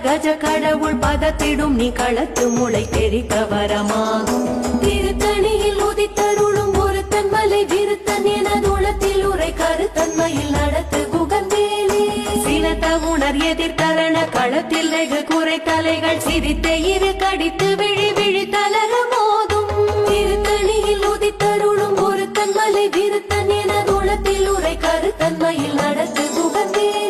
கஜ கடவுள் பதத்திடும் நீ களத்து முளை தெரிக்க வரமாகும். திருத்தணியில் உதித்தருளும் ஒருத்தன் மலை விருத்தன் எனதுளத்தில் உரை கருத்தன்மையில் நடத்து குகந்தேலே. சினத்த உணர் எதிர்கரண களத்தில் வெகு குறை தலைகள் சிரித்த இரு கடித்து விழி விழி தளர மோதும். திருத்தணியில் உதித்தருளும் ஒருத்தன் மலை விருத்தன் எனதுளத்தில் உரை கருத்தன்மையில் நடத்து குகந்தேலே.